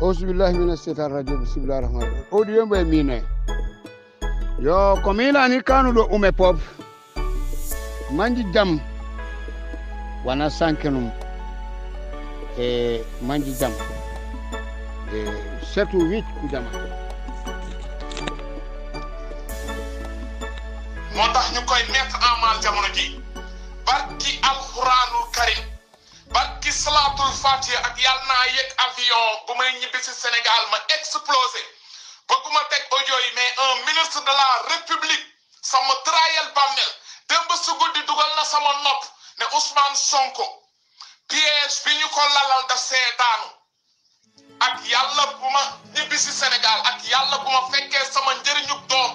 auzu billahi mina shaitan rajim bismillahir rahmanir rahim audio mbe mine yo ko milani kanuɗo ume pop manji jam wana sankenum e manji jam e setu wicc ku jama moo tax ñu koy mettre en mal jamono ji barki alxuraanul karim barki salaatul fatiha ak yàlla naa yëg avion bu may ñibbi si Sénégal ma explosé bëgguma teg audio yi mais un ministre de la république sama trayel bàmmeel démb su guddi dugal na sama nopp ne Ousmane Sonko piège bi ñu ko lalal daf see daanu ak yàlla bu ma ñibbi si Sénégal ak yàlla bu ma fekkee sama njëriñu doom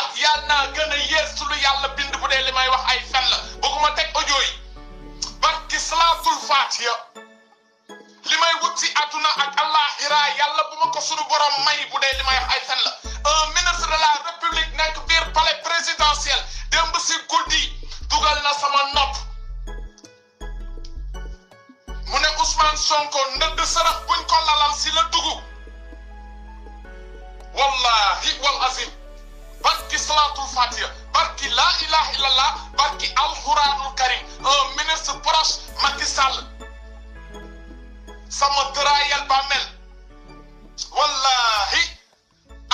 ak yàlla naa gën a yees lu yàlla bind bu dee li may wax ay fen la bëgguma teg audio yi barki salaatul fatiha li may wut si àdduna ak àllaaxira yàlla bu ma ko sunu borom may bu dee li may wax ay fen la un ministre de la république nekk biir palais présidentiel démb si guddi dugal na sama nopp mu ne Ousmane Sonko ndëdd sarax buñ ko lalal si la dugub wallahi wal azim barki salaatul fatiha barki laa ilaha illallah barki alxuraanul karim un ministre proche Macky Sall sama tëraayal bàmmeel wallahi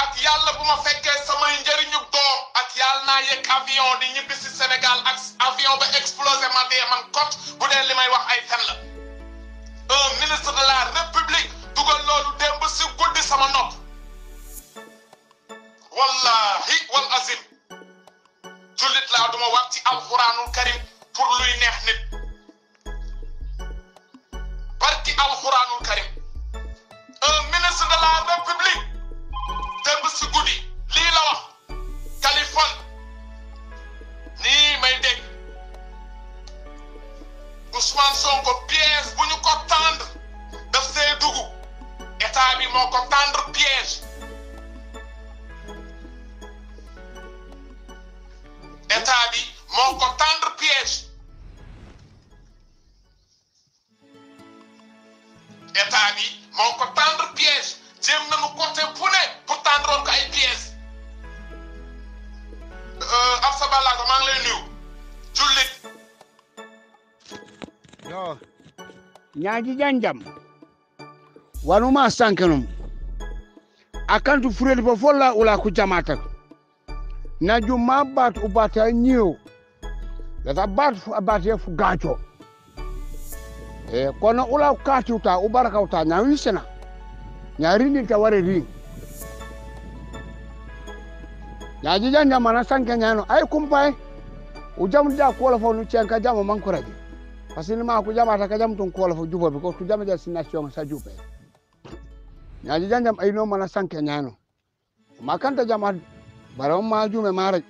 ak yàlla bu ma fekkee samay njëriñu doom ak yàlla naa yegg avion di ñibbi si Sénégal ak avion ba explosé ma dee man kot bu dee li may wax ay fen la un ministre de la république dugal loolu démb si guddi sama nopp wallahi wal azim jullit laa duma wax ci alxuraanul karim pour luy neex nit barki alxuraanul karim un ministre de la république démb si guddi lii la wax Californie nii may dégg Ousmane Sonko piège bu ñu ko tendre daf see dugg état bi moo ko tendre piège état bi moo ko tendre piège état bi moo ko tendre piège jéem nañu côté bu ne pour tendre ko ay pièges Absa Balago maa ngi lay nuyu jullit yo ñaaji janjam wanuma sankenum akantu furedi fo folla ula ku jamata na juma bat ubata nyiw lata bat fu abate fu gacho e kono ula kati uta ubaraka uta nya wisena nya rindi ta ware ring ya jijanja mana sanke nyano ay kumpai ujam da ko la fo nu cenka jamo mankuraji parce que ma ko jamata ka jam ton ko la fo jubo bi ko tu jama ja sination sa jube nya jijanja ay no mana sanke nyano makanta jama bara ma jume mara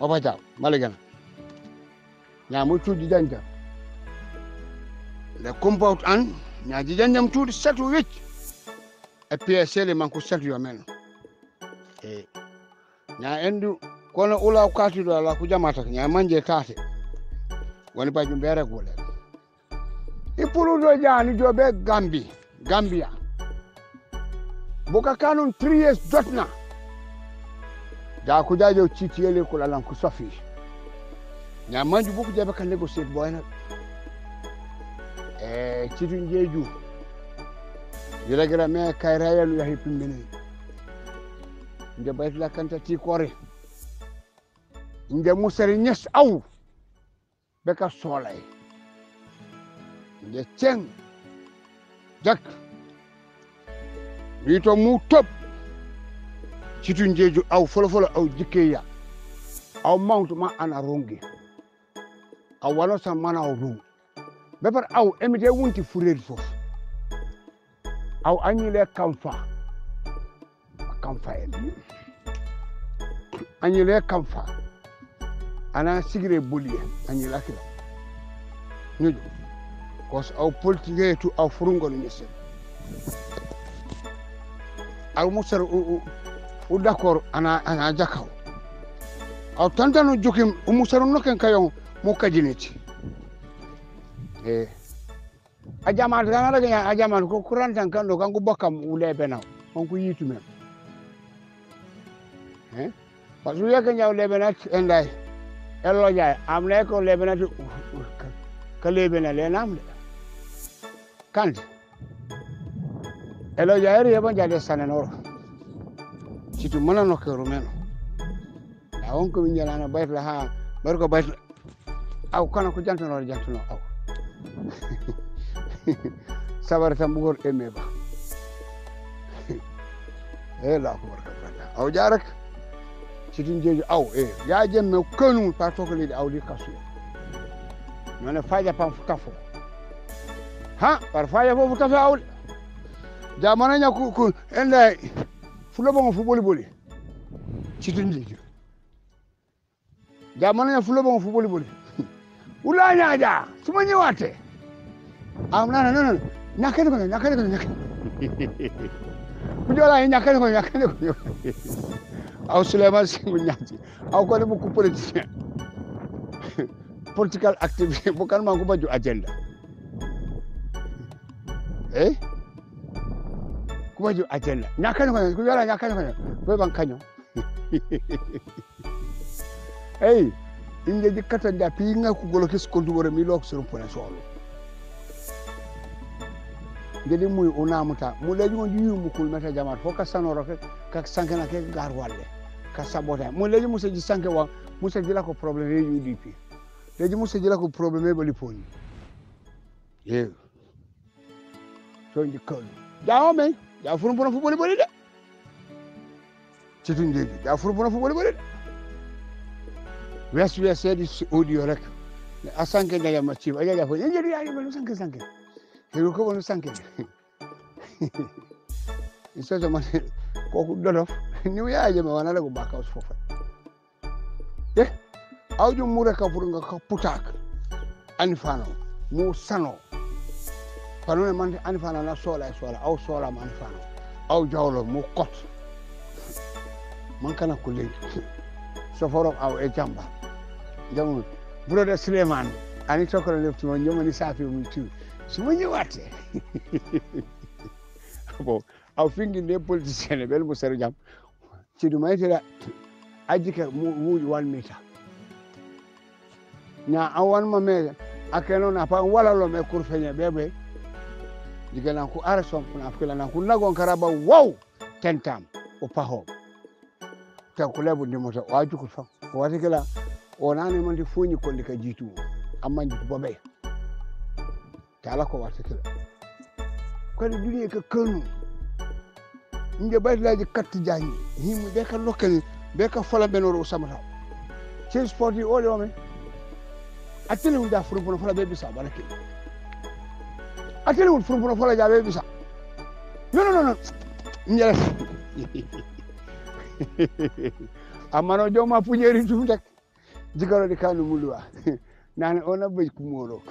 o baja maligana nya mu tudi janja le compound an nya jijanja tudi setu wich e PSL man ko setu yo men e nya endu kono ula kati do la ku jamata nya manje kate woni ba jumbe rek wala e pulu do jani do be Gambia boka kanun 3 years dotna da ku jajo citiyele ko lalan ku safi nya manju buku jabe kan negotiate boy na citu jeju yiragira me kay rayal ya hipin menen nde bayt la kanta ti kore nde musari nyes aw be ka solay nde ceng jak wito mu top citu njeju aw folo aw jikeya aw mount ma ana rongi aw wala sa mana aw ru bebar aw emite wunti fureri fof aw anyile kamfa en anyile kamfa ana sigire boliye anyile akila nuju kos aw politique tu aw furungol nyese aw musar u d'accord ana jakaw aw tantanu jokim musar noken kayon mo kajineti a jamat kana daga a jamat ko kurantan kan do kan ko bokkam ulebe naw on ko yitu men parce que yake nyaw lebe nat enday ello jaay am ne ko lebe nat ka lebe na le nam de kan ello jaay re ba jade sanenoro citu mana no ko rumeno da on ko nyalana bayt la ha bar ko bayt aw kana ko jantuno aw sabar tam bugor eme ba la ko barka aw jarak citin jeju aw ya jemme kanu pa to ko lidi aw li kasu nona faja pam futafo ha par faja fo futafo aw jamana nya ku enda fulo bongo fu boli citin jeju jamana nya fulo bongo fu boli ula nyaja suma ñewate am nana ñakene ko ku jola ñakene ko aw Souleymane Singu ñaati aw ko bu ko politicien political activity bu kan ma ko baju agenda ko baju agenda ñakene ko ku jola ñakene ko ban kaño inge jikkata da pinga ku golo kis ko dubore mi lok sur pona solo ngedi muy onamuta mu leji mo diyu mu kul meta jamat fo ka sanoro ka sankena ke gar walle ka sabota mu leji musa ji sanke wa musa jila ko problème e UDP leji musa jila ko problème e bali poni so ndi ko dawo men ya furu bona fu boli de ci tunjeji ya furu bona fu boli de wes sedi audio rek a sanke daga ma ci aja fo njeri ya ba sanke hero ko wonu sanke iso man ko ku dodof ni ya je ma wana la ko bakaw fofa awju mu rek furu nga ko putak ani fano mu sano fano man ani fano na sola aw sola man fano aw jawlo mu kot man kana ko len so foro aw e jamba jamu brother Suleiman ani tokoro lefti mo ñomo ni safi mu tu suma ñewate bo aw fingi ne politicien bel mo sero jam ci du maytira ajika mu 1 meter nya awan ma me akeno na pa wala lo me kur feñe bebe digana ko arson na afkela na ko nagon karaba wow tentam o paho ta ko lebu ni mota waju ko fa wati kala onane man di fuñi ko ka jitu amma di bobe tala ko wati kala ko di duniya ka kanu nge baylaji kat jañi himu be ka lokal be ka fala benoro samata ci sport yi o me atele wu da furu fala be bisa barake atele wu furu fala ja be bisa no njere amano joma puñeri tum tek jigaro di kanu mulwa nane ona be ku moro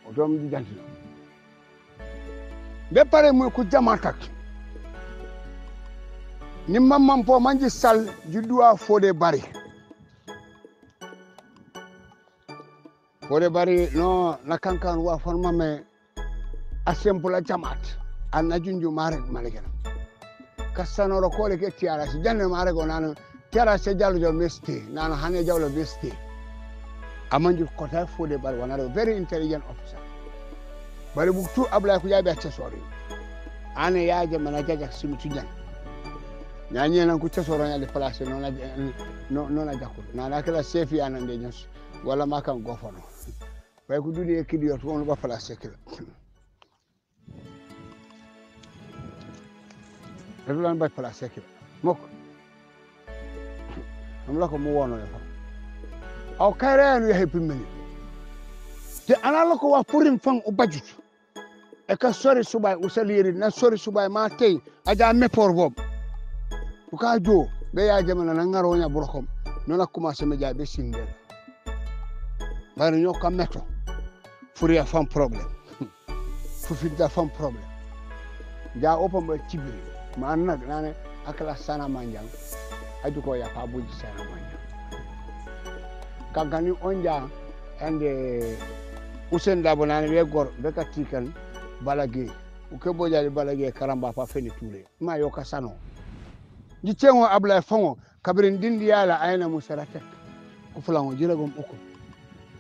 otom di janti be pare mu ku jamatak ni mamam po manji sal judua fode bari no na kankan wa forma me asempula jamat anna junju mare malekena kassanoro kole ke tiara si janne mare go nana tiara se jallu jo mesti nana hane jawlo mesti amanju kota fode bari wana very intelligent officer bari buktu abla ku yabe accessoire ane yaaje mana jaja simitu jan nyanyi nan ku accessoire ya le place non na jakku nana kala sefi anande nyos wala makam gofono bay ku dudi e kidi yot won ba place kala relan bay place kala mok amla ko mo wono fa aw kayre anu ya pimini te anala ko wa purim fang o bajut e ka sori subay o saliri na sori subay ma tay aja me por bob bu ka jo be ya jamana na ngaro nya burkom nona commencé me jabe sindel bari ñoo ko metto furiya fam problème fufidda fam problème ja opam ba cibiri man nak nane akala sana manjang aju ko ya pa buji sana manjang kankani onja ande Usen Dabo nani we gor be ka tikan balage o ke bojali balage karamba fa feni touré ma yo ka sano di cengo abla fongo kabrin dindi yala ayna musarata ko fulango jiragom uko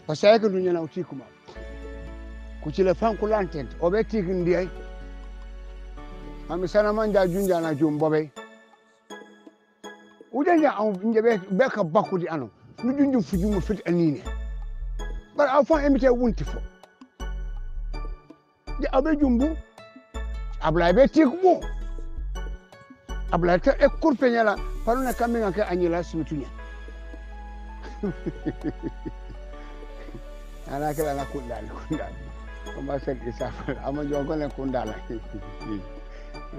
parce que dunya na utikuma ku ci le fan ku lantent o be tikin di ay ami sana manja junja na jum bobe udanja am njebe be ka bakudi ano nu junju fujumu fit anine bar afan emite wunti fo di abe jumbu abla be tikmu abla ta e kurpenyala paruna kaminga ke anyila simitunya ana kala na kundala kama sen isafa ama jongo le kundala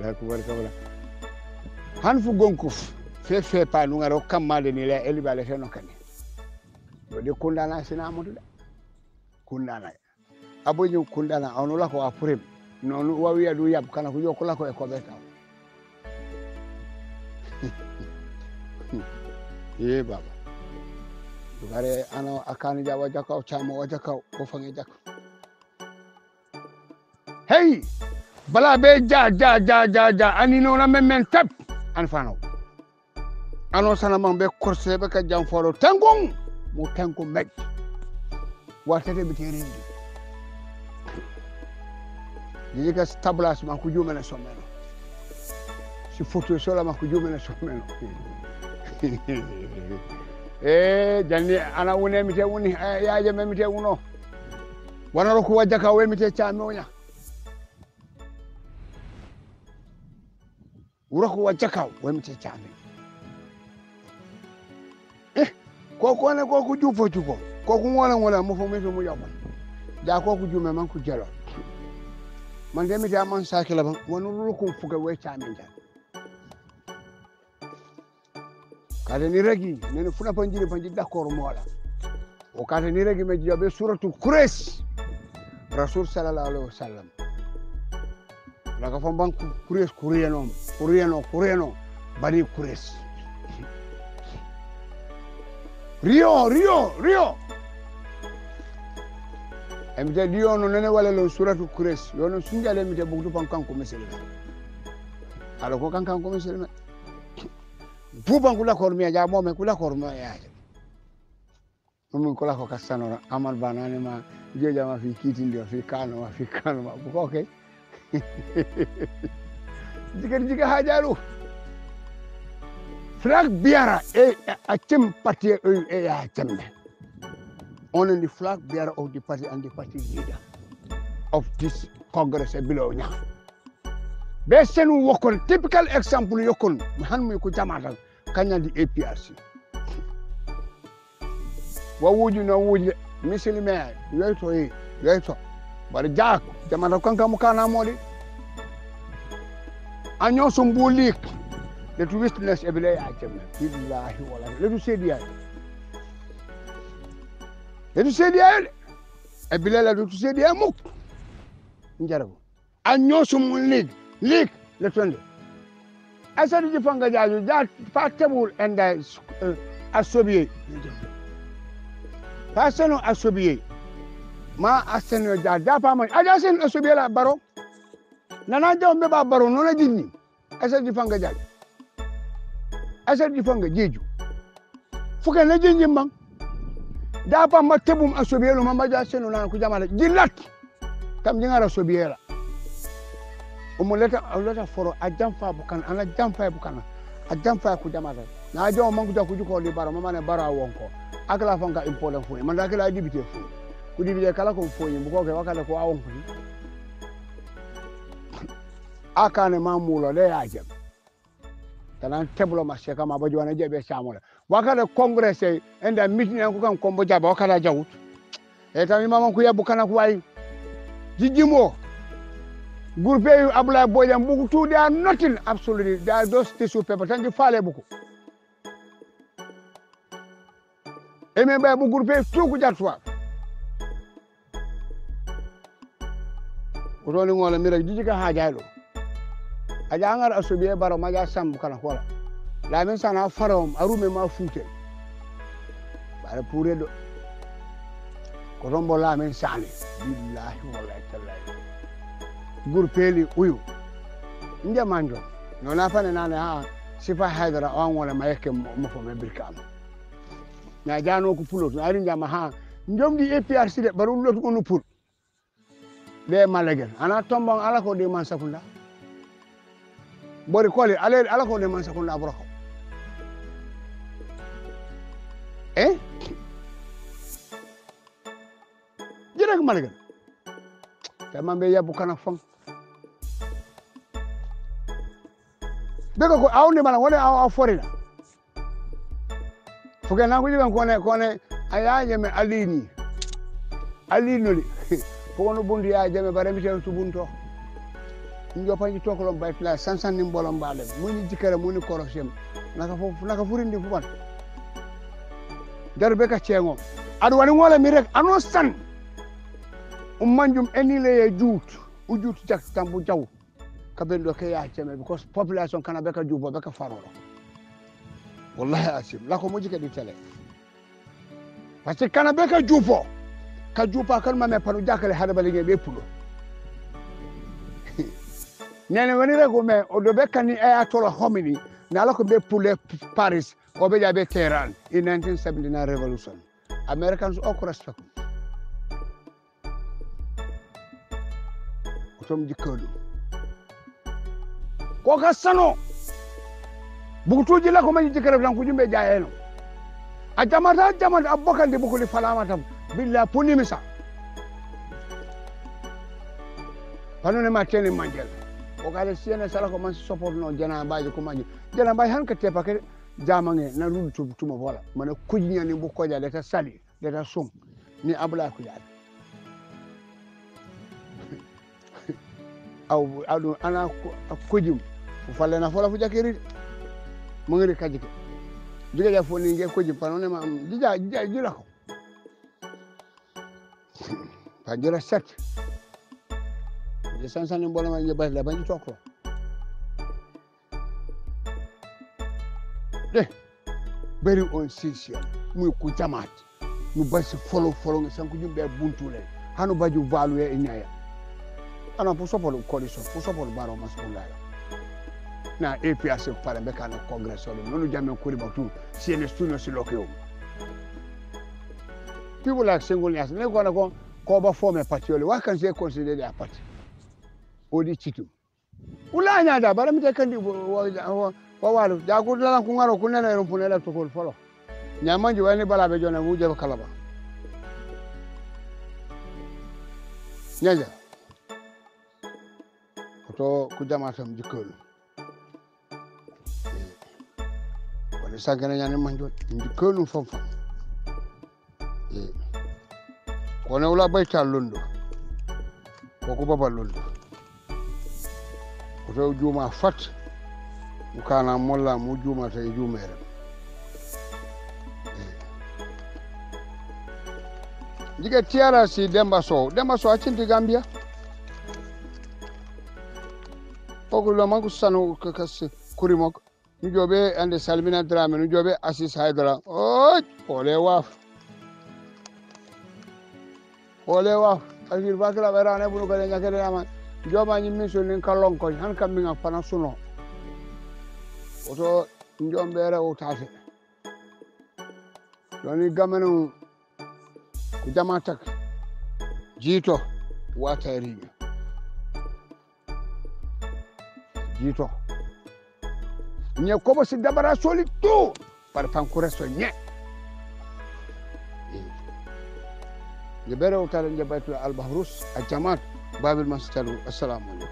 la kubar kabla hanfu gonkuf fe pa nu ngaro kamade ni le elibale seno kane do de kundala sina amudu kundala abonyo kundala onu la ko apurem nonu wawiya du yab kana ko yokola ko e ko beta ye baba dugare ano akani jawa jakaw chamo wajakaw ko fange jak hey bala be ja ani no na men tap an fano ano sana man be korse be ka jam foro tangong mo tango met watete be terindi diga stablas ma ko jumena someno si photo sola ma ko jumena someno janni ana wone mi te woni yaaje mi te wono wana ro ko wajaka we mi te chamonya wuro ko wajaka we mi te chame ko ne ko ku jufo ko ku wala mo fo mi fi mu yobon ja ko ku jume man ku jelo man de mi te man sakila ban wonu ro ko fuga we chame ja kade ni regi nene funa panji d'accord mola o kade ni regi me jobe suratu Quraysh rasul sallallahu alaihi wasallam la ka fam banku Quraysh Qurayno bari Quraysh Rio emde dio no nene wala lo suratu Quraysh yono sunjale mi te bugdu pankan ko mesel ala ko kankan ko mesel buban kula kormiya ja mo me kula kormiya ya mun kula ko kasano amal banane ma jeja ma fi kiti ndio fi kano ma ko okay diga hajaru flag biara a tem party ya tembe on the flag bearer of the party and the party leader of this congress below nya be senu wokon typical example yokon han mu ko jamata kanya di APRC wa wuju na wuju misilime yeto bar jaak jamata kanka mu kana modi anyo sumbulik the to witness ebele ya jemme billahi wala le du sediya ebele la du sediya muk njarago anyo sumbulik lik le tonde asadi jifanga jaju ja fatable and asobiye fasano asobiye ma aseno ja pa ma aja sen asobiye la baro nana jawbe ba baro nona jinni asadi jifanga jaju asadi jifanga jeju fuka na jinni man da pa ma tebum asobiye lo ma ja seno nan ku jamala jilat kam jingara asobiye la leta foro a jamfa bukana ana jamfa bukana a jamfa ku jamata na jaw man ku jaku ko li bara mama ne bara wonko akala fanka impole fu man da kala dibite fu ku dibite kala ko fu yimbu ko ke wakala ko awon ku akane mamulo le ajam tanan teblo ma sheka ma bajo na jebe samola wakala congress enda meeting ko kan kombo jaba wakala jawut e tami mama ku yabukana ku way jijimo groupe Abdoulaye Bojang buku tu they are nothing absolutely they are those tissue paper tan fale buku e me ba bu groupe tu ku jatwa ko roni ngola mi rek jiji ka hajalo aja ngar asobiye baro ma ja sam kana hola la men sana farom arume ma fuute bare pure do ko rombo la men sani billahi wallahi tallahi gur peli uyu nde manjo no na fane nane ha sifa haydara on wala mayeke mo fo me birkam na jano ko pulo to ari njama ha njomdi APRC de baru lot ko pul de malegen ana tombon ala ko de man sakunda bori koli ala ko de man sakunda broko jere ko malegen tamambe yabu kana fon beko ko awni mala wala aw forina fuke na ko jigan kone ayaje me alinoli fogono bundi ya jame bare mi ten tubunto njo panji tokolom bay fla sansan ni mbolom balem muni jikere muni korosem naka furindi fu ban darbe ka cengo adu wani ngole mi rek ano san manjum enile ye juut jak tambu jaw kabendo ke ya jame because population kana be ka jubo be ka faroro wallahi asim la ko muji ke di tele parce que kana be ka jubo ka jupa kan ma me panu jakale hada balinge be pulo nene woni rego me o do be kani e atolo homini na la ko be pule Paris o be jabe Tehran in 1979 revolution Americans all respect otom jikolu ko ka sano bugutuji la ko ma jikere blan ko jumbe jaayeno a jamata abokande bukuli falamatam billa punimisa panone ma tene manjel o gale siene sala ko man support no jana baaji ko manji jana baay han ka tepa ke jamange na rudu tuma wala man kujinya ni bu ko jale ta sali de ta sum ni abla ko jale aw adu ana kujum fu falle na fola fu jakiri mo ngiri kajike diga ja fo ni nge kujum panone ma jija ko Panjira set. Je sansan ni mbola ma nyeba la banji toko. Very unsincere. Mu ku jamat. Mu basi follow ngi sanku jumbe buntu le. Hanu baju valu e nyaya. Ana pour support coalition, pour support baro maskulala. Na APRC para beka na congress ole. Nonu jamme kuri batu. CNS studio si lokyo. People like single nyas. Ne ko na ko ba form a party ole. What can they consider their party? Odi chitu. Ula nya da bara mi te kandi walu. Ja ko la ko ngaro ko nene ron punela to ko folo. Nya manji wani bala be jona mu je kalaba. Nyaja. To ku jamaatam jikol. Wala sagana nyane manjo jikol fam. Kono wala bayta londo. Ko baba londo. Ko juma fat. Mukana molla mu juma tay jumere. Diga tiara si Demba Sow a cinti Gambia. Pokulo mangu sanu kakasi kurimok. Njobe ande Salmina Drame njobe Assis Haidara. Oh, ole waf. Agir bakla berane bunu kale nyakere ama. Joba nyi miso nin kalon ko han kam minga fana suno. Oto njombere o tase. Doni gamenu ku jamatak jito watari jito nye kobo si dabara soli tu par pankure so nye jebere utare njabatu al-Bahrus al-Jamat babil masjalu assalamu alaikum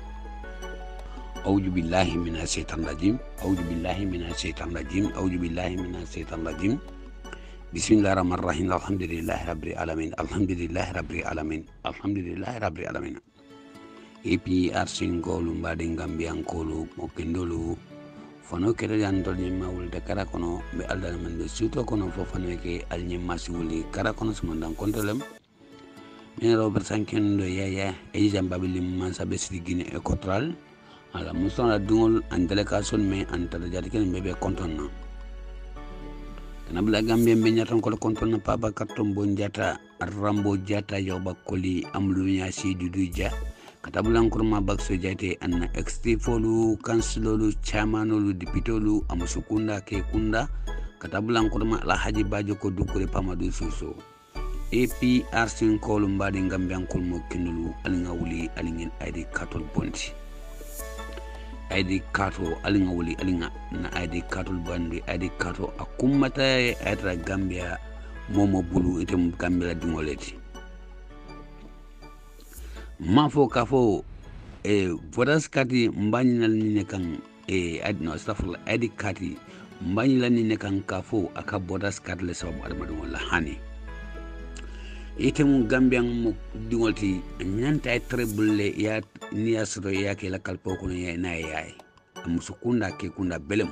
أعوذ بالله من الشيطان الرجيم بسم الله الرحمن الرحيم الحمد لله رب العالمين APRC ngolu mbaɗe gambiyankolu mo kendolu fono kede yantol ñimma wulde kara kono ɓe aldana men ɓe surtout kono fof fano ke alñimma si wuli kara kono simondan kontolem min robert sankendo yaya e jambaɓe limman saɓe sidi guine équatorial ala musona dungol an délégation mais an tala jati ken ɓeɓe contonna kana bla gambia be nyaton ko konton paba karton bon jata rambo jata yoba koli amlu nya si duduja katabulan kurma bakso jate anna extifolu kansilolu chairmanolu dipitolu amusukunda ke kunda katabulan kurma alhaji bajo ko dukure pamadu soso APRC kolu mbadi ngambian kulmo kinulu alinga wuli alingen ID katol bonti ID kato alinga wuli alinga na ID katol bandi ID kato akumata ayatra Gambia momo bulu item Gambia dingoleti mafo kafo vodas kati mbani na nine kan no stafla ID kati mbani la nine kan kafo aka vodas kati le sababu adamadu wala hani item Gambian mo dingolti nyanta treble ya niya soro ya ke la kalpo ko ya na yaay musukunda ke kunda belem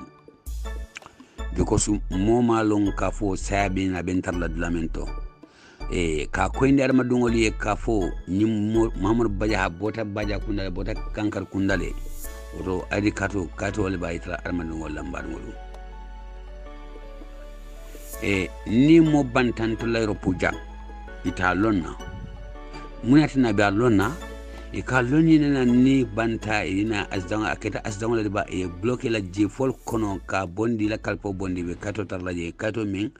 because moma long kafo sabi na bentar la lamento ka koyndi arma dungoli e kafo nyim Mamadou Badia bota Badia kunda bota kankar kundale oto adi kato wala bayitra arma dungol lambar ngolu ni mo bantanto la ropuja ita lonna munatina be lonna e ka lonni na ni banta ina asdanga aketa asdanga le ba e bloquer la je fol kono ka bondi la kalpo bondi be kato tarlaje kato min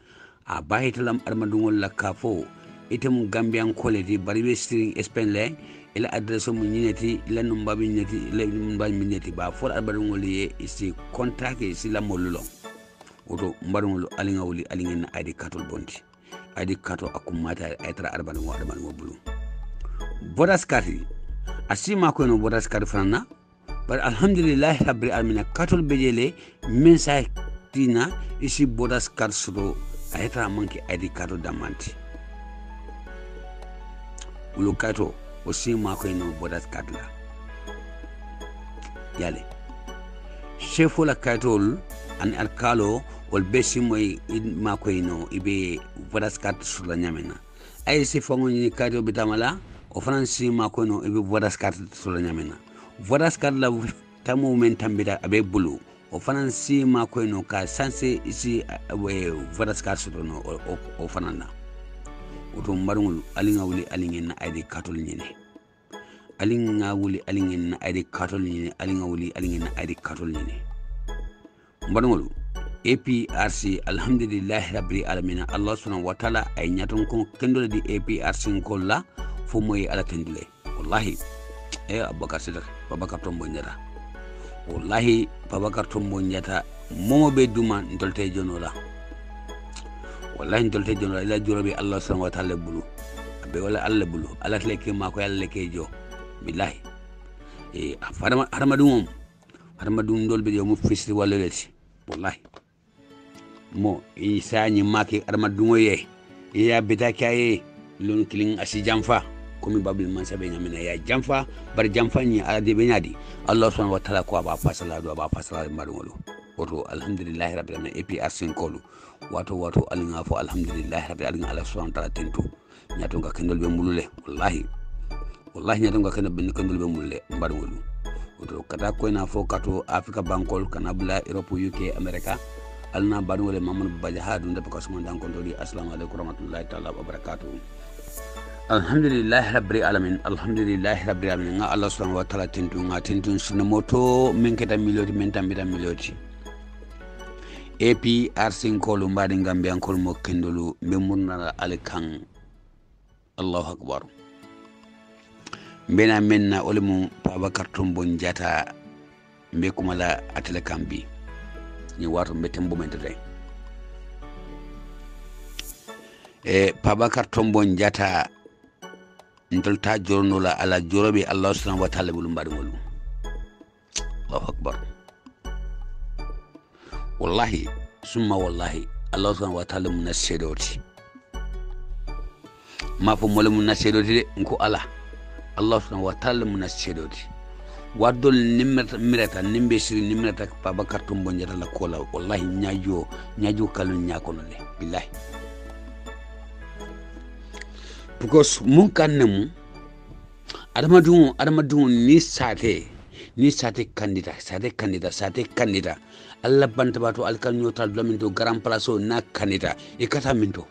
a bayitalam armadungol la kafo item Gambian quality baribe string espenle ila adreso mu nyineti ila numbabi nyineti ila numbabi nyineti ba for armadungol ye isi contact isi la molulo oto mbarungol alinga wuli alingen na ID katol bondi ID kato akumata aytra armadungol bulu bodas kati asima ko no bodas kati fanna bar alhamdulillah rabbil alamin katol bejele men sa tina isi bodas kati suro aytra manki ID kato damanti ulo kato osima ko no bodas kati la yale chefo la katol an alkalo wal besi moy ma ko no ibe bodas kati suro nyamena ay si fongo ni kato bitamala o franci ma ko no ibe bodas carte sur la nyamena bodas carte la tamu men tambita abe bulu o franci ma ko no ka sanse isi we bodas carte sur no o fanana o to marungul alinga wuli alingen na ID katol nyene alinga wuli alingen na ID katol nyene alinga wuli alingen na ID katol nyene marungul APRC alhamdulillah rabbil alamin Allah subhanahu wa ta'ala ay nyaton ko kendo di APRC ko la fo moy ala tendule wallahi Babakar Tombo Njata wallahi Babakar Tombo Njata momo be duma ndolte jonola wallahi ndolte jonola ila jorobe Allah subhanahu wa ta'ala bulu be wala Allah bulu ala leke mako yalla leke jo billahi harmadum ndolbe yo mo fisri wala leti wallahi mo isani maki armadum ye ya betakaye lon killing asi jamfa komi babil man sabe nyamina ya jamfa bar jamfa ni ade benyadi Allah subhanahu wa ta'ala ko ba fasala marungolo oto alhamdulillah rabbil alamin APRC kolu wato alinga fo alhamdulillah rabbil alamin Allah subhanahu wa ta'ala tentu nyato nga kendol be mulule wallahi nyato nga kendol be mulule marungolo oto kata ko na fo kato Africa bankol kana bula Europe UK America alna barungole Mamadou Badia ha dunda ko suma dan ko doli assalamu alaikum warahmatullahi ta'ala wabarakatuh alhamdulillah rabbil alamin nga Allah subhanahu wa ta'ala tentun sunu moto min keta miloti min tambita miloti APRC ko lu mbadi Gambia ko mo kendolu memurna alkan Allahu akbar mbena menna olemu Babakar Tombo Njata mbe kumala atele kambi ni wato mbetem bumente Babakar Tombo Njata ndolta jornola ala jorobe Allah subhanahu wa ta'ala bulum bari ngolu Allahu akbar wallahi summa wallahi Allah subhanahu wa ta'ala munassedoti ma fo mole munassedoti nko Allah subhanahu wa ta'ala munassedoti wadol nimrata nimbe siri nimrata Babakar Tombo Njata la kola wallahi nyaajo kalun nyakono le billahi because mun kannemu adamadu ni sate ni sate kandida alla banta bato alkan nyotal dominto grand place na kandida e kata minto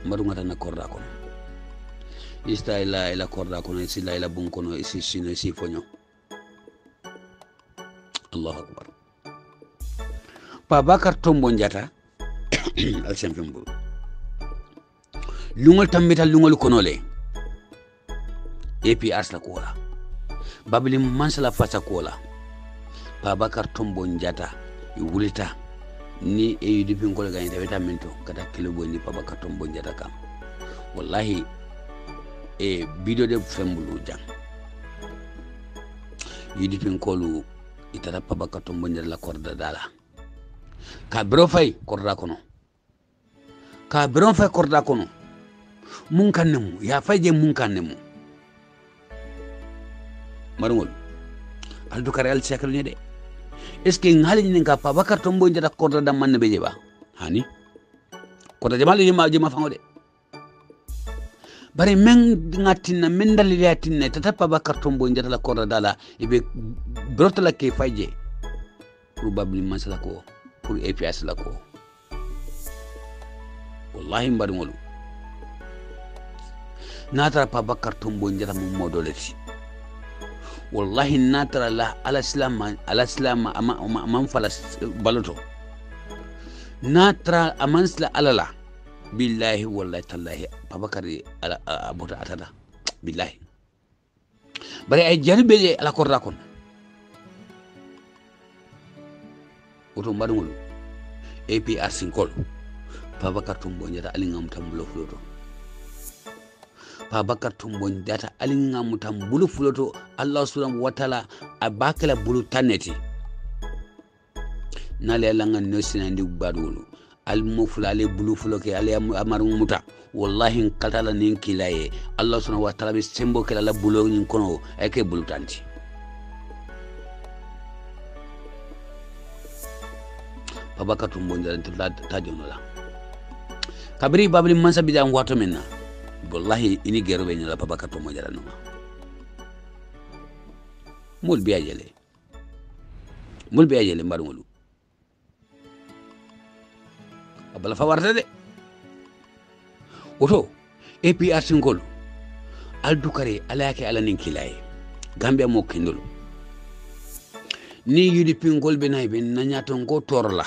maru ngata na korda kono ista ila korda kono isi ila bun kono isi sino isi fonyo Allahu akbar Babakar Tombo Njata al semfembu lungol tambita lungol konole APRs la kola babili mansala fasa kola Babakar Tombo Njata wulita ni UDP ngol gani taweta minto kata kilobo ni Babakar Tombo Njata kam wallahi video de fembulu jang UDP ngolu itara Babakar Tombo Njata la korda dala ka biro fay korda kono mun kannemu ya fayje mun kannemu marungol aldu kare al sekal ne de est ce que ngali ni ka Babakar Tombo Njata korda dam man be jeba hani korda jamal ni ma jema fango de bare men ngatina men dalili atinne tata Babakar Tombo Njata la korda dala ibe brota la ke fayje probablement sala ko pour APS la ko wallahi mbaringolu natara Babakar Tombo Njata mo modoleti wallahi natara la alaslam amam falas baloto natara amansla alala billahi wallahi tallahi Babakar abota atata billahi bare ay jarbe ala korda kon oto mbaɗugol APR sinkol Babakar Tombo Njata alingam tambulo fuloto Babakar Tombo Njata alingam tambulo fuloto Allah subhanahu wa ta'ala abakala bulu taneti nale langa nosina ndi badulu almo fulale bulu fuloke ale amaru muta wallahi kaltala nin kilaye Allah subhanahu wa ta'ala be sembo kala la bulo nin kono ake bulu tanti Babakar Tombo Njata tajono la kabri babli mansa bida ngwato menna wallahi ini gero be nyala Babakar Tombo Njata no mul biya jele mbarngolu abala fa warta de oto APR singol aldukare alake ala nin kilaye Gambia mo kendol ni UDP ngol be nay be nanyato ngo torla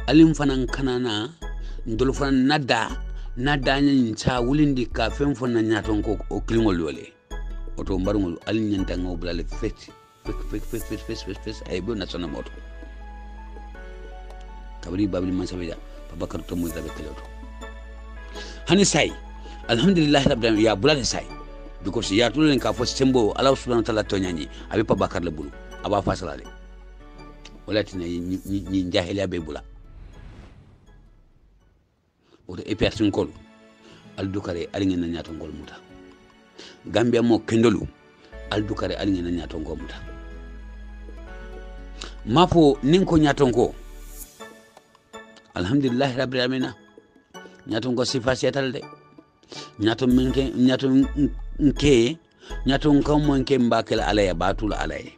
alim fanan kanana ndol fanan nada ncha wulindi ka fem fanan nyato ngo o klingol wole oto mbarngol alin nyanta ngo bulale fes ay bo national moto kabri babli man sabida Babakar Tombo Njata be keleto hani say alhamdulillah rabbil alamin ya bulale say because ya tulen ka fo sembo Allah subhanahu wa ta'ala tonyani abi Babakar la bulu aba fasalale wala tina ni jahiliya be bula oto APR sinkol aldukare alingen na nyato ngol muta Gambia mo kendolu aldukare alingen na nyato ngol muta mafo ninko nyato ngo alhamdulillah rabbil alamin nyato ngo sifa setal de nyato ngamo nke mbakela alaya batula alaya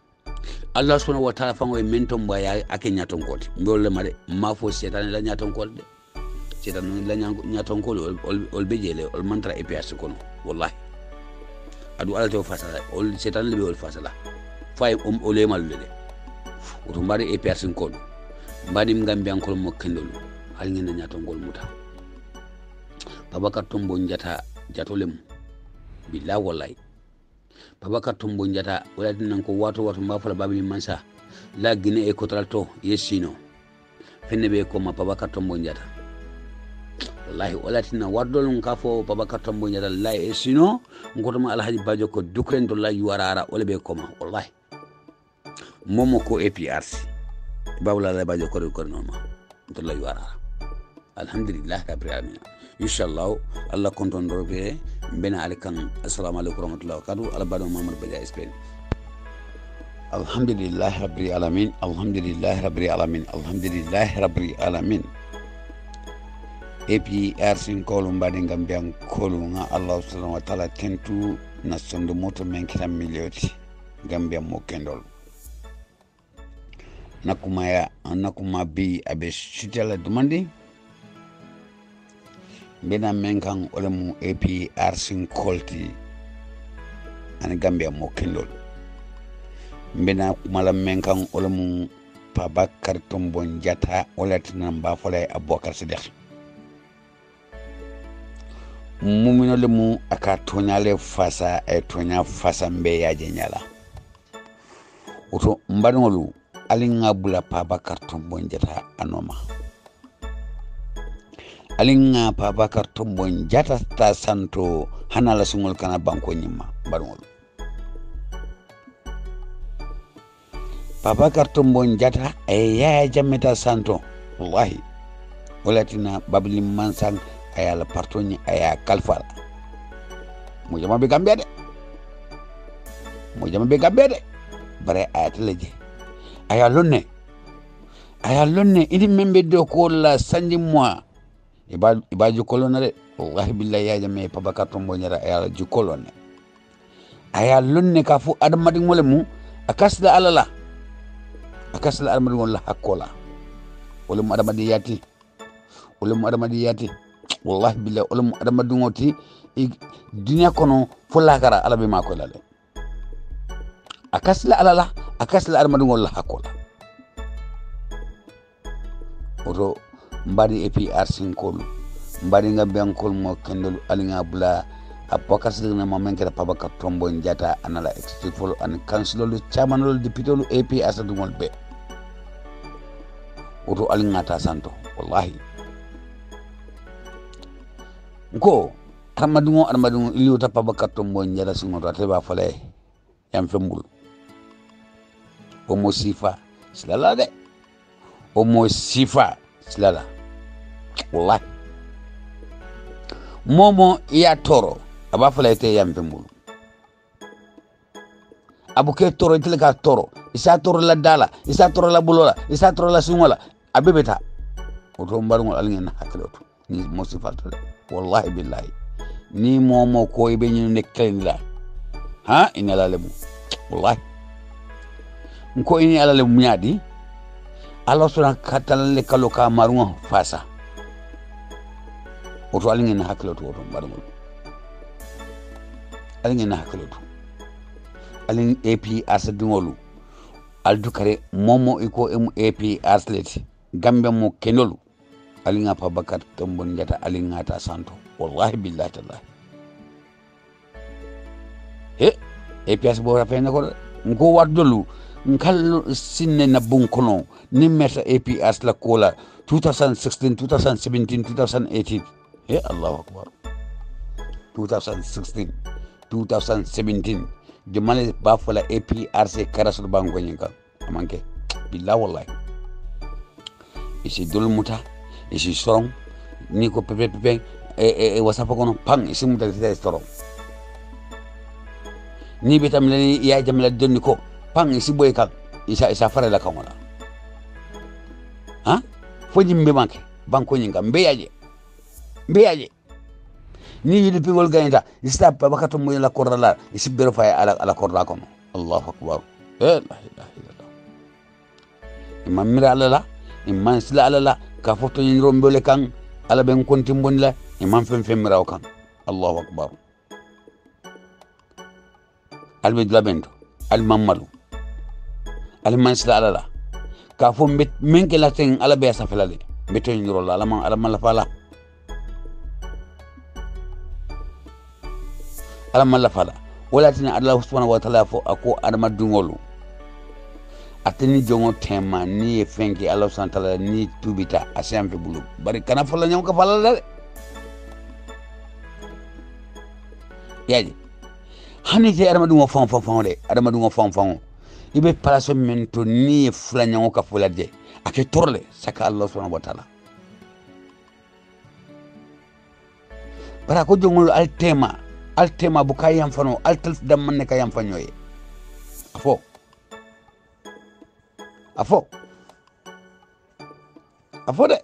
Allah subhanahu wa ta'ala fango mento mbaya ake nyato ngoti mbole mare mafo setan la nyato ngol de setan la nyato ngol ol bejele ol mantra EPS kono wallahi adu ala to fasala ol setan lebe ol fasala fay ole mal de oto mbari EPS ngol mbadi Gambia ngol mo kendol hal ngina nyato ngol muta Babakar Tombo Njata jatolem billahi wallahi Babakar Tombo Njata wala dinan ko wato mbafala babili mansa la gine e kotralto yesino fenne be ko ma Babakar Tombo Njata wallahi wala dinan wardol ngafo Babakar Tombo Njata la yesino ngotoma Alhaji Bajo ko dukren do la yuarara wala be ko ma wallahi momo ko APRC babula la Bajo ko normal do la yuarara alhamdulillah rabbil alamin inshallah Allah konton robe bena alikan assalamu alaikum warahmatullahi wabarakatuh ala bado Muhammad Baja Spain alhamdulillah rabbil alamin APRC kolu mbaɗi gambiyan kolu nga Allah subhanahu wa ta'ala tentu na sondo moto men kita milioti gambiyan mo kendol nakuma bi abe sutela dumandi bena men kan olemu APRC kolti ani gambiyan mo kendol bena kumala men kan olemu Pabakar Tombon Jata olatina mbafole Abubakar Siddiq mumino le mu aka tonyale fasa tonya fasa mbe ya jenyala oto mbanolu alinga bula Pabakar Tombon Jata anoma alinga Pabakar Tombon Jata ta santo hanala sungol kana banko nyima mbanolu Pabakar Tombon Jata ya jameta santo wallahi walatina babli mansang ayala partoni aya kalfala mo jama be gambe de bare ayateleje aya lonne idi membe do ko la sanji moi ibaju kolona de wallahi billahi ya jame Pabakar Tombon Jata aya ju kolone aya lonne ka fu adamadi ngole mu akasda alala akasla armadi wala hakola wala mu adamadi yati wallahi billahi wala mu adamadi ngoti dunya kono fulakara alabe mako lale akasla armadi wala hakola oto mbadi APRC kolu mbadi ngabian kol mo kendol alinga bula Abubakar Siddiq na mamen kera Pabakar Tombon Jata anala extrifol an councilol chairmanol deputol APRC dungol be oto alinga ta santo wallahi ko armadungo iliota Pabakar Tombon Jata singoto ateba fale yam fembul omo sifa silala wallahi momo ya toro aba fala ite yam fembul abuke toro tilka toro isa toro la dala isa toro la bulola isa toro la sungola abebeta oto mbarngol alingen hakkiloto ni mosifato wallahi billahi ni momo ko ibe ñu nekkelila ha ina la lemu wallahi ko ini ala lemu nyaadi Allah subhanahu katal le kaloka marungo fasa oto alingen hakkiloto oto mbarngol alingen hakkiloto alin APRC dungolu aldukare momo iko APRC leti gambe mo kenolu alinga Pabakar Tombon Jata alinga ta santo wallahi billahi taala APRC bo rafena ko ngo wadolu nkal sinne na bunkono ni meta APRC la kola 2016 2017 2018 Allahu akbar 2016 2017 jumale bafola APRC karasul bango nyinga amanke billahi wallahi isi dolmuta isi sorong ni ko pepe wasapa kono pang isi muta tita sorong ni betam lani ya jamla donni ko pang isi boy kal isa fara la kamala ha foji mbe manke banko nyinga mbeyaje ni yidi pingol gaynda ista Pabakar Tombon la korala isi bero fay ala korla kono Allahu akbar la ilaha illallah imam mira ala imman sila ala ka foto ni rombole kan ala ben konti bonla imam fem miraw kan Allahu akbar albe labendo al mamalu al man sila ala ka fo mbet menke la ten ala be sa felale beto ni rolla ala man la fala wala tina Allah subhanahu wa ta'ala fo ako adama dungolu ateni jongo tema ni fenki Allah subhanahu wa ta'ala ni tubita asiam fe bulu bari kana fola nyam ka fala dale yaji hani je adama dungo fon de adama dungo fon ibe palaso mento ni fula nyam ka fola de ake torle saka Allah subhanahu wa ta'ala bara ko jongol altema buka yam fano altal damman ne ka yam fanyoye afo de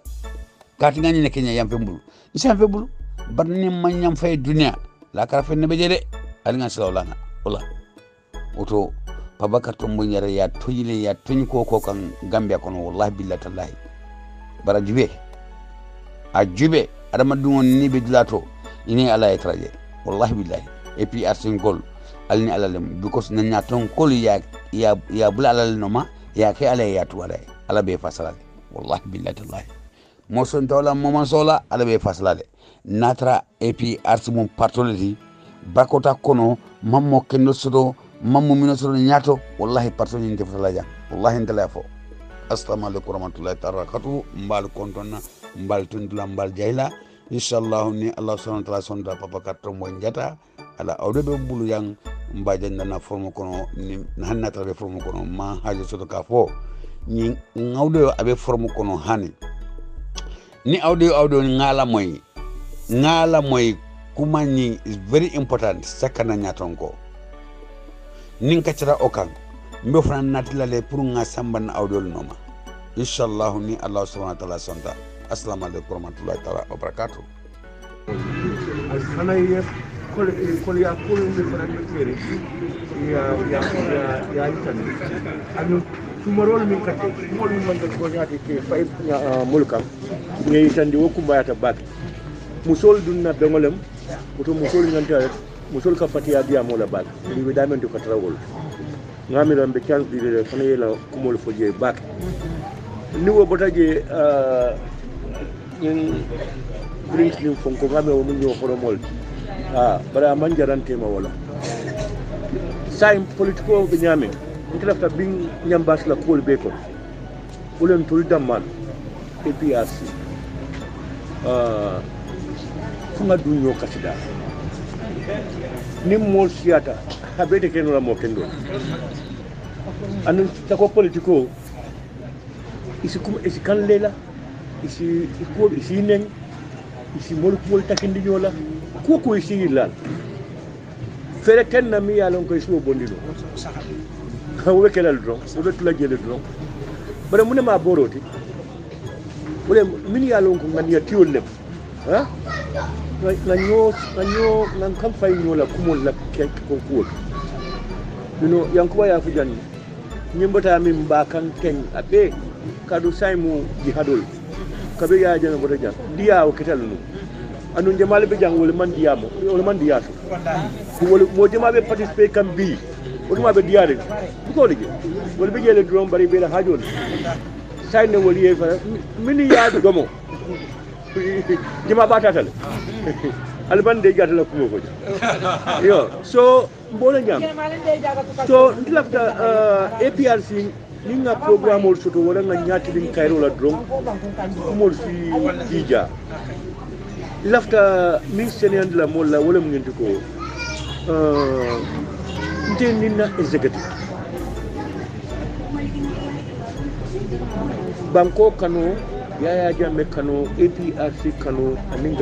kati ngani ne kenya yam fembulu isam fembulu barni man yam fay dunia la kara fe ne be jede ali nga sala wala oto Babakar Tombo nyare ya toyile ya toni ko kan Gambia kono wallahi billahi tallahi bara jube a jube adama dungon ni be dilato ini ala etraje wallahi billahi et puis arsingol alni alalem because nanya ton kol ya bula alal noma ya ke ala ya tuwale ala be fasalale wallahi billahi tallahi mo son tawla mo sola ala be fasalale natra et puis arsumum partolati bakota kono mammo kendo sodo mammo mino sodo nyato wallahi partoni inte fasalaja wallahi ndala fo assalamu alaikum warahmatullahi wabarakatuh mbal kontonna mbal tundula mbal jayla inshallah ni Allah subhanahu wa ta'ala sonda Babakar Tombo njata ala awde be bulu yang mbaje ndana formo kono ni hanna tabe formo kono ma haje soto ka fo ni ngawde abe formo kono hani ni awde ngala moy kuma ni is very important sakana nyatonko nin kacira okan mbe fran natilale pour nga samban awdol noma inshallah ni Allah subhanahu wa ta'ala sonda assalamu alaikum warahmatullahi ta'ala wabarakatuh alfanaya kol ya kol ni fana kere ya itani anu tumarol min kate mol min manda ko nyaati ke fay mulkam ngi tandi wokumba yata bak musol dunna bengolem oto musol nganta musol ka fatiya biya mola bak ni be damen to katrawol ngami lambe chance di fana yela kumol foje bak ni wo botaje yen drinks ni fonko ngame wo munyo horomol bara manjarante ma wala sai politiko be nyame ntilafta bin nyambas la kol be ko ulen tul dammal APRC funga dunyo kasida nim mol siata habete keno la mo kendo anu tako politiko isi kan lela isi neng isi mol takindi yola ko isi ilal fere kenna mi yalon ko isu bondilo hawe kelal dron wobe tula jele dron bare munema ma boroti wole min yalon ko ngani ya tiol lem ha nan kam fay ñola kumol la kek ko kuol dino yankuba ya fu janni nyimbata min ba kan ken abe kadu saymu jihadol kabe ya jana boda jan diya o ketal no anu jamal be jang wala man diyamo wala man diyato wala mo jama be participer kam bi wala be diyade ko ligi wala be jele drum bari be la hajol sayne wali e fa min yaadu gomo jama batatal albande gatala ko ko yo so mbolo jam so ndilafta APRC ninga programme ol soto wala nga nyati din kayro la drum mol fi dija lafta min senend la molla wala mu ngenti ko ntenina executive banko kano yaya jamme kano APRC kano anin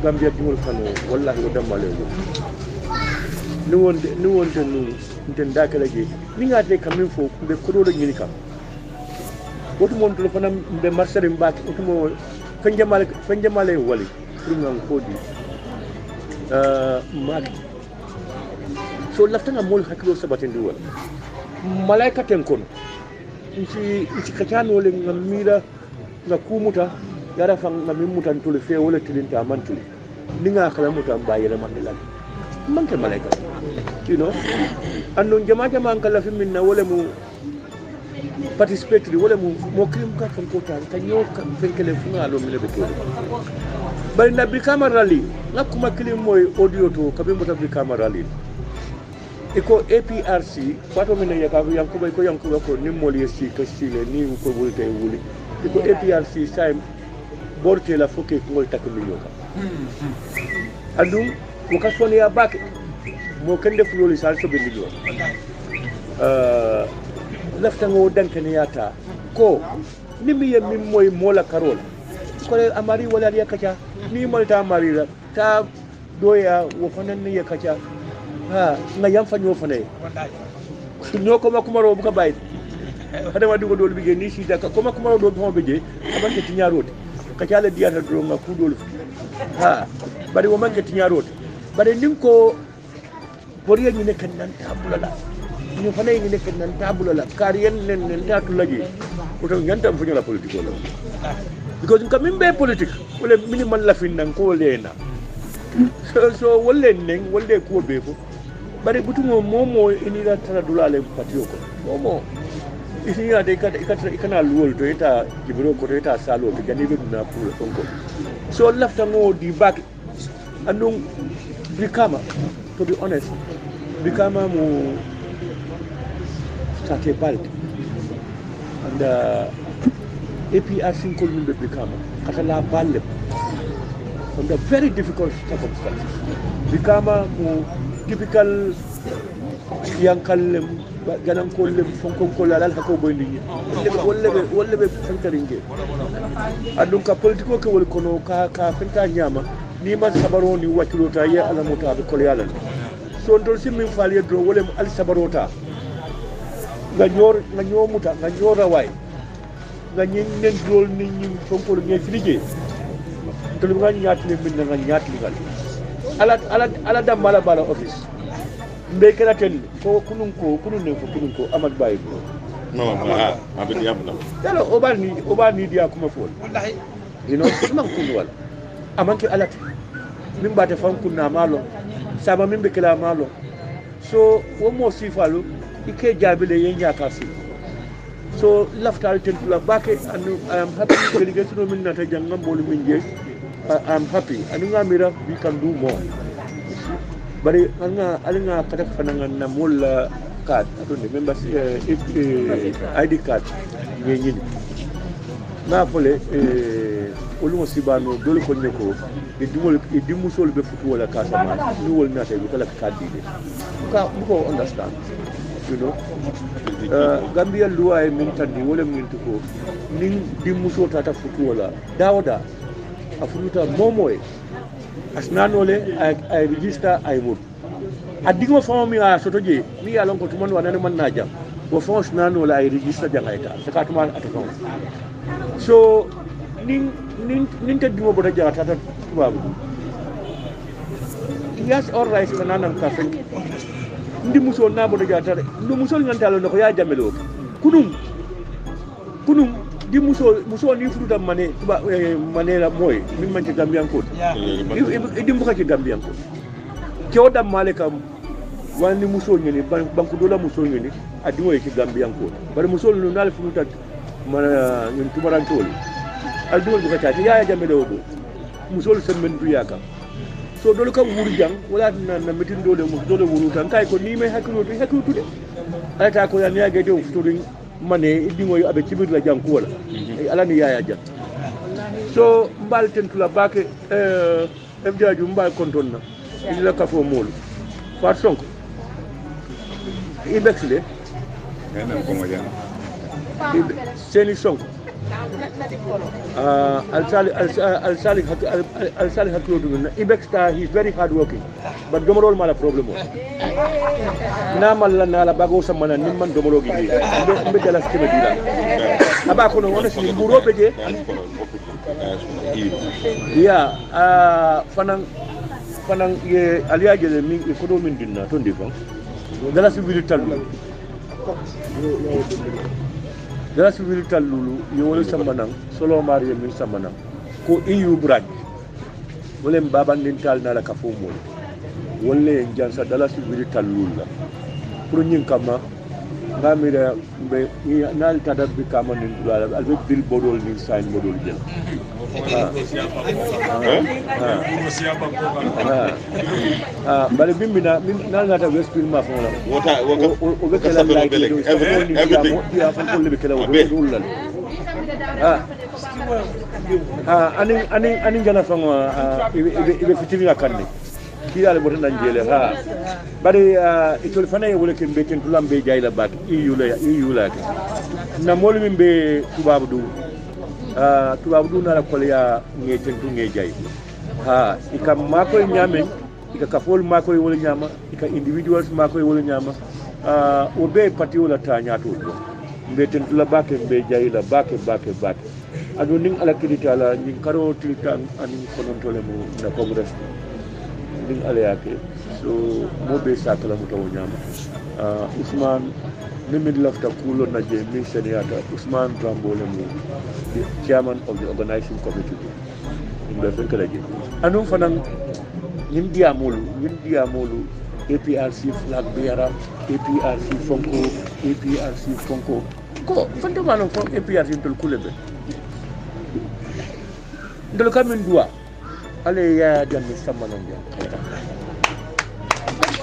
Gambia dingol kano wallahi o damale go ni wonde nu nten dakala je ni ngate kamin fo be kodo nyini kam wotu mon to fana be marsare mbaki wotu mo fanjamale wali ngam kodi mak so laftanga mol hakilo sabaten duwal malaika ten kon ci kacano le ngamira nga kumuta yara fang ngam mutan tole fe wala tilinta mantul ni nga kala mutan bayela mandela manke malaika you know andon jama kala fi minna wala mu participate wala mu mo krim ka kan ko tan tanyo kan fenkele funga lo mile beto bari na bi camera li nakuma klim moy audio to kabe mo tabi camera li iko APRC fato mine yankuba ko nimol yesi ka sile ni ko wolte wuli iko APRC sai borte la foke ko ngol takmi yoka adum ko kasoni ya bak mo kende fuloli sal so be ligo lafta ngo dankane yata ko nimi yemmi moy mola karol ko amari wala ya kacha ni malta amari ta doya wo fanan ne ya kacha ha nga yam fa ñoo fa ne ñoo ko makuma ro bu ka bay hada ma dugo dol bi ni ci da ko makuma ro do mo be je abante ci ñaarote ka cala diyata do nga kudol ha bari wo manke tiñarote bari nin ko poriye ni ne kan nan tabulala ni fanay ni ne kan nan tabulala kariyen nen tatu laji oto nyantam fu la politique wala because ka min be politique wala minimal la fin nan ko lena so wolle nen wolle ko be ko bari butumo momo inira tara dulale patio ko momo isiya de ikana luwol to ita jibiro ko to ita salo to jani be na pour ko so lafta ngo di back andung Brikama, to be honest, Brikama mo start bald and APR single min be Brikama katala balle under very difficult circumstances. Brikama mo typical yankallem ganam kollem fonkon kollal hako boyndi wolle be fantaringe andum ka politiko ko wol kono ka fenta nyama ni man sabaroni wakkilota ye alamota be kol yalan so ndol simmin faali do wolem al sabarota nga ñomuta nga ñora way nga ñen dol ni ñi fonkol nge filije to nga ñaatli min nga ñaatli gal ala dam mala bala office mbe kala ten ko kunun ne ko kunun ko amad bayi ko no abin yabna dalo obani dia kuma fol wallahi ino man kun wala amanke alat min bata fan kunna malo saba min be kala malo so wo mo sifalu ike jabile yenya kasi so laftal ten la bake anu I am happy delegation min nata jangam bolu min je I am happy anu ngamira we can do more bari alanga kata fananga na mulla card atonde members ID card nyini na pole olumo sibano dole ko nyeko e dimusol be futu wala kasama ni wol nata be kala card dide ka ko understand you know Gambia luwa e min tandi wala min to nin dimuso tata futu wala dawda afuta momoy asnanole ay register ay mut adigmo famo mi a soto je mi ya lon ko tumon wana man na jam bo famo asnanole ay register jang ay ta sakatuma atako so nin tedimo boda jata ta tubabu yes all right nanan ka fen ndi muso na boda jata ndu muso ngantalo no ko ya jamelo kunum di muso ni fuduta mane tuba mane la moy min man ci gambian ko di mbuka ci gambian ko ci odam male kam wani muso ni banku dola muso ni adi moy ci gambian ko bare muso no dal fuduta mana ñun tumaran tol al dum bu ka ya jambe do muso sen men du yaka so dole kam wuri jang wala na metin dole muso dole wuru tan kay ko ni may hakku de ala ko ya ni ga do futurin mane dingo abe cibir la jang ko wala ala ni yaya jang so mbal tentula bake FJaju mbal kontonna ila ka fo mol fat sonko ibexle enen ko mo jang seni sonko al-sali hakilo dum ibexta he is very hard working but domorol mala problem na malla na la bago samana nimman domoro gi be dala skema dira aba ko no wona si mburo beje ya fanan ye aliaje le mi ko do min dinna to ndi fon dala si wilu tallu dala si wilu tallu yo wala samana solo mariya min samana ko iyu braj wala baban din tal na la kafo mo wala jansa dala si wilu tallu la pour ñing kama ngamira be nal tada bi kama ni dula albe bil bodol ni sign bodol jël bale bimbina nal nata wespil ma fon la o be kala la everything ya fon ko le kala o dul ani jana fon ibe fitini akande kiyale botan nan jele bari itol fanaye wala ken be ken tulambe jayla bak iyula na mol min be tubabu du na la kolya ngeten tu ngejay ikam makoy nyame ika kafol makoy wala nyama ika individuals makoy wala nyama o be pati wala ta nyato mbe tentula bake mbe jayila bake ado ning ala kidita la ning karo tiltan aning konontole mo na congress ning ala yake so mo be sakala mo taw nyama Ousmane Mimi lafta kulo na je mi seniyata Ousmane Tambole mo the chairman of the organizing committee mbe fenkala je anu fanan nim diamolu APRC flag bearer APRC fonko ko fante mano fon APRC tol kulebe ndol kamen duwa ale ya jammi samana ndia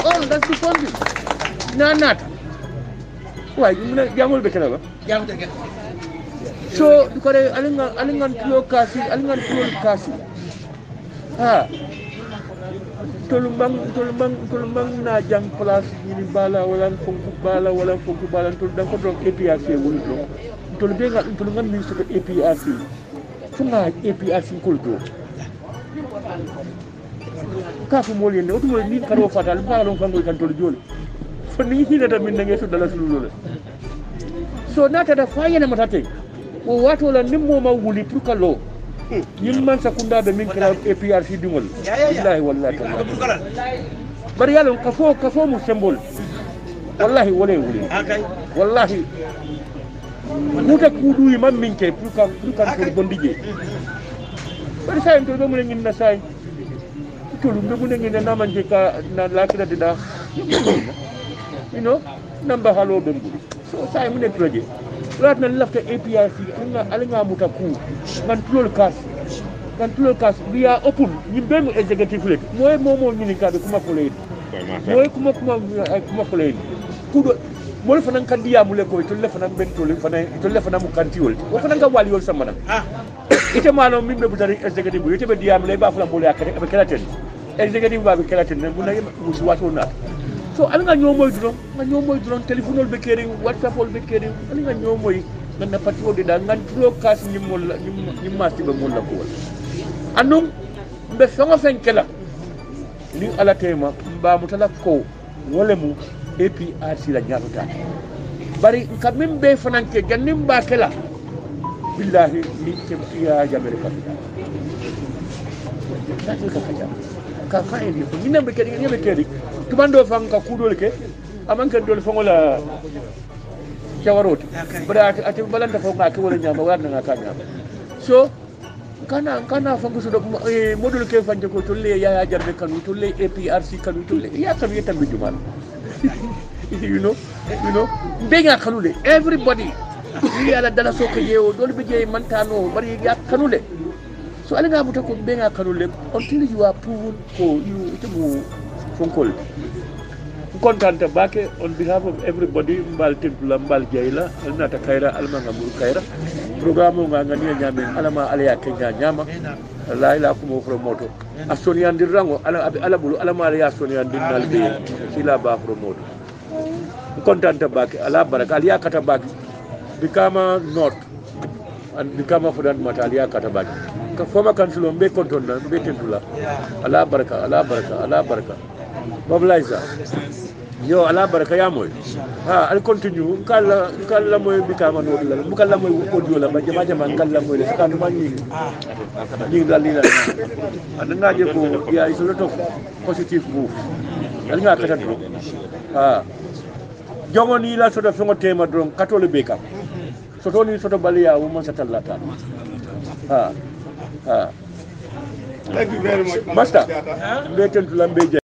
oh that's the fun nata way muna jamol be kala ba so ko re alingan tulo kasi ha tolumbang na jang place ni bala wala fonku bala tol dan ko do APRC woni do tol be ngal min so APRC funga APRC ko do ka fu mo len otumo ni karo fatal ba lon fango kan tol joli fo ni hina da min ngi so dala sulu so nata da fayena matate o wato la nimmo ma wuli pour kalo yimman sakunda be min kala APRC dingol billahi wallahi bari yalla kafo mu symbol wallahi wala wuli wallahi muta kudu imam min ke pour kan ko bondije bari say to do mu ngin na say to lu mu ngin na manje ka na lakira dida you know namba halo be mbuli so say mu ne projet rat na lafta APRC nga muta ku ngan tulol kas biya open ni bemu executive lek moy momo ni ka be kuma ko leydi moy kuma ko leydi kudo mol fanan kan diya mu le ko to le fanan ben to le fanan mu kantiwol o fanan ga wali yol samana ite malo min be butari executive ite be diya mu le ba fala mo le akate be kelaten executive ba be kelaten mu na mu ci wato na so ali nga ñomoy duron téléphone be keri WhatsApp be keri ali nga ñomoy na pati wodi da nga tulo kas ñi masti be mon la ko anum be songo fenkela ni ala tema mba mutala ko wole mu APRC la ñaata bari ka min be fananke gannim ba kala billahi ni ke ya jamere ka ka faidi ko ni be keri tumando fanka kudol ke amanka dol fangola jawaroti bada ati balanta fo ngaki wala nyama wala ngaka nyama so kana fangu so do modul ke fanje ko tolle ya jarbe kanu tolle APRC kanu tolle ya kanu yetan be jumal you know benga kanule everybody ni ala dala so ke yewo dol be je mantano bari ya kanule so ala nga buta ko benga kanule until you are proven ko you itumu fonkol kontante bake on behalf of everybody mbal tempula mbal jeyla nata kayra alma ngamuru kayra programme nga ngani nyame alama ala ya kenya nyama la ila ko mo promoto asoni andir rango ala bulu alama ala ya soni andir nalbe sila ba promoto kontante bake ala baraka aliya kata bake bikama not and bikama fudan mata aliya kata bake ka foma kansulo mbe kontonna mbe tempula ala baraka mobilizer yo ala baraka ya moy al continue kala moy bikama no dula bukala moy audio la ba jama kala moy le kan ma ni dalila and nga je ko ya is a lot of positive move al nga kata do jongoni la so do fongo tema dron katole beka so to ni so to baliya wo man satallata thank you very much master be tentu lambe